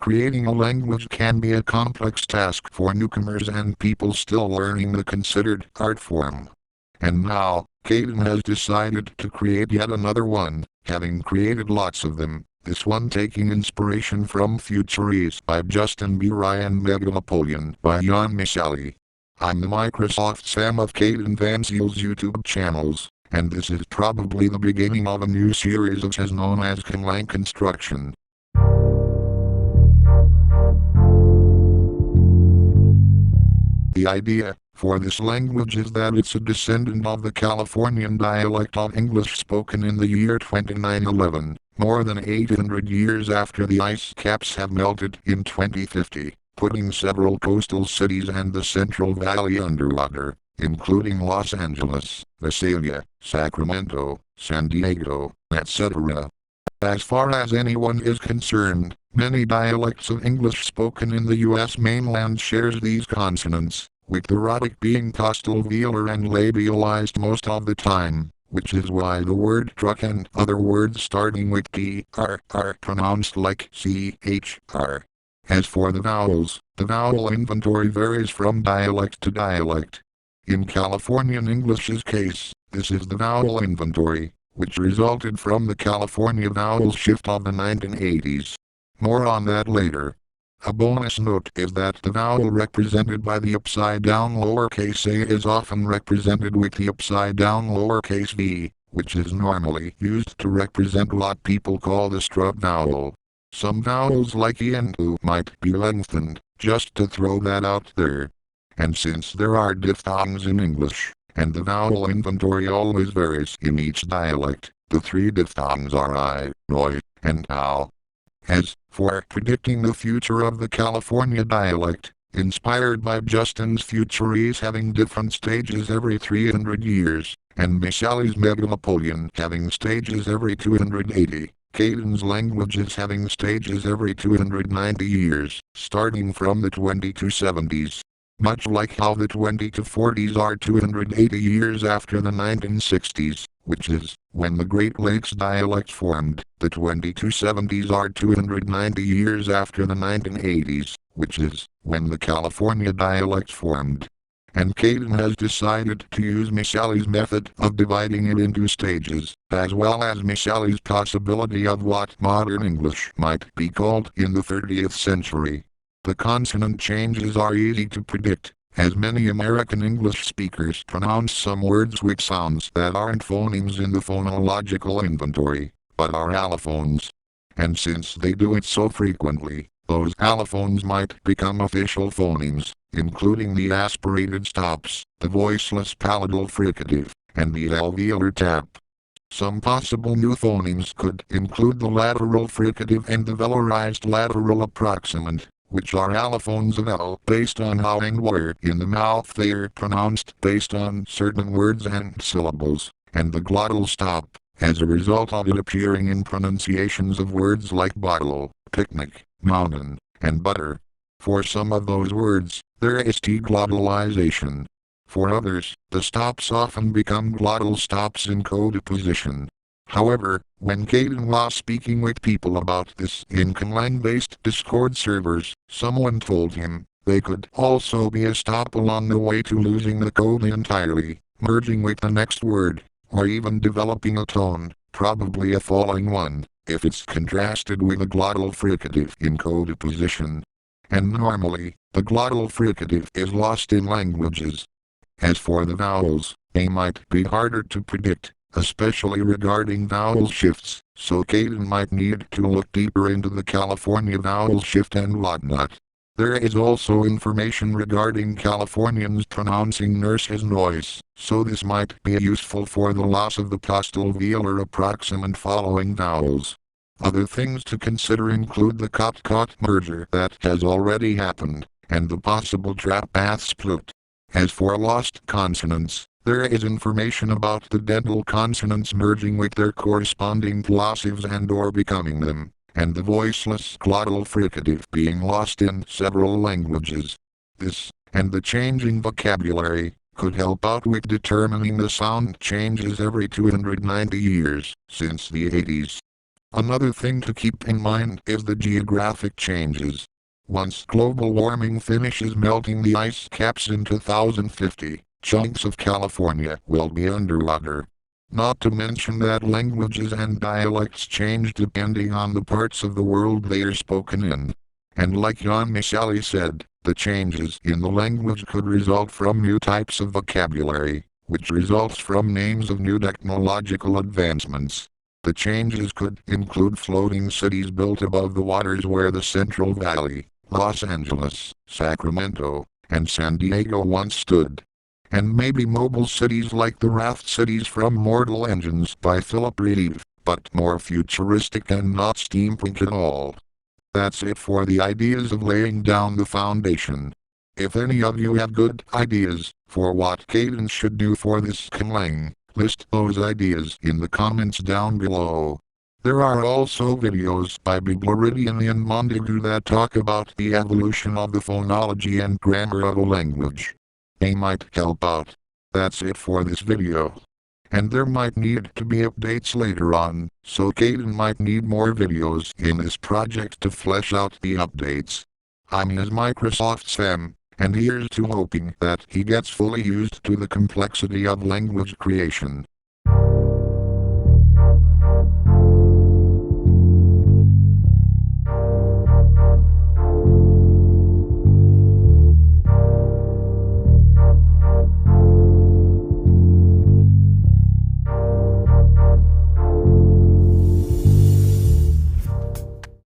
Creating a language can be a complex task for newcomers and people still learning the considered art form. And now, Caden has decided to create yet another one, having created lots of them, this one taking inspiration from Futuristic by Justin B. Ryan, Mega Napoleon by Jan Miceli. I'm the Microsoft Sam of Caden Van Ziel's YouTube channels, and this is probably the beginning of a new series which is known as Conlang construction. The idea for this language is that it's a descendant of the Californian dialect of English spoken in the year 2911, more than 800 years after the ice caps have melted in 2050, putting several coastal cities and the Central Valley underwater, including Los Angeles, Visalia, Sacramento, San Diego, etc. As far as anyone is concerned, many dialects of English spoken in the U.S. mainland shares these consonants, with the rhotic being postal-velar and labialized most of the time, which is why the word truck and other words starting with T-R are pronounced like C-H-R. As for the vowels, the vowel inventory varies from dialect to dialect. In Californian English's case, this is the vowel inventory, which resulted from the California vowel shift of the 1980s. More on that later. A bonus note is that the vowel represented by the upside-down lowercase a is often represented with the upside-down lowercase v, which is normally used to represent what people call the strut vowel. Some vowels like e and u might be lengthened, just to throw that out there. And since there are diphthongs in English, and the vowel inventory always varies in each dialect, the three diphthongs are I, Noi, and Ow. As for predicting the future of the California dialect, inspired by Justin's Futuristic having different stages every 300 years, and Miceli's Mega Napoleon having stages every 280, Caden's languages having stages every 290 years, starting from the 2270s. Much like how the 2040s are 280 years after the 1960s, which is when the Great Lakes dialect formed, the 2270s are 290 years after the 1980s, which is when the California dialect formed. And Caden has decided to use Miceli's method of dividing it into stages, as well as Miceli's possibility of what modern English might be called in the 30th century. The consonant changes are easy to predict, as many American English speakers pronounce some words with sounds that aren't phonemes in the phonological inventory, but are allophones. And since they do it so frequently, those allophones might become official phonemes, including the aspirated stops, the voiceless palatal fricative, and the alveolar tap. Some possible new phonemes could include the lateral fricative and the velarized lateral approximant, which are allophones of L based on how and where in the mouth they are pronounced based on certain words and syllables, and the glottal stop, as a result of it appearing in pronunciations of words like bottle, picnic, mountain, and butter. For some of those words, there is T-glottalization. For others, the stops often become glottal stops in coda position. However, when Caden was speaking with people about this in Conlang-based Discord servers, someone told him they could also be a stop along the way to losing the coda entirely, merging with the next word, or even developing a tone, probably a falling one, if it's contrasted with a glottal fricative in coda position. And normally, the glottal fricative is lost in languages. As for the vowels, they might be harder to predict, especially regarding vowel shifts, so Caden might need to look deeper into the California vowel shift and whatnot. There is also information regarding Californians pronouncing nurse as noise, so this might be useful for the loss of the postal-velar approximant following vowels. Other things to consider include the cot-cot merger that has already happened, and the possible trap path split. As for lost consonants, there is information about the dental consonants merging with their corresponding plosives and/or becoming them, and the voiceless glottal fricative being lost in several languages. This, and the changing vocabulary, could help out with determining the sound changes every 290 years, since the 80s. Another thing to keep in mind is the geographic changes. Once global warming finishes melting the ice caps in 2050, chunks of California will be underwater. Not to mention that languages and dialects change depending on the parts of the world they are spoken in. And like Jan Miceli said, the changes in the language could result from new types of vocabulary, which results from names of new technological advancements. The changes could include floating cities built above the waters where the Central Valley, Los Angeles, Sacramento, and San Diego once stood. And maybe mobile cities like the Raft Cities from Mortal Engines by Philip Reeve, but more futuristic and not steampunk at all. That's it for the ideas of laying down the foundation. If any of you have good ideas for what Caden should do for this Conlang, list those ideas in the comments down below. There are also videos by Bibloridian and Montague that talk about the evolution of the phonology and grammar of a language. They might help out. That's it for this video. And there might need to be updates later on, so Caden might need more videos in this project to flesh out the updates. I'm his Microsoft Sam, and here's to hoping that he gets fully used to the complexity of language creation.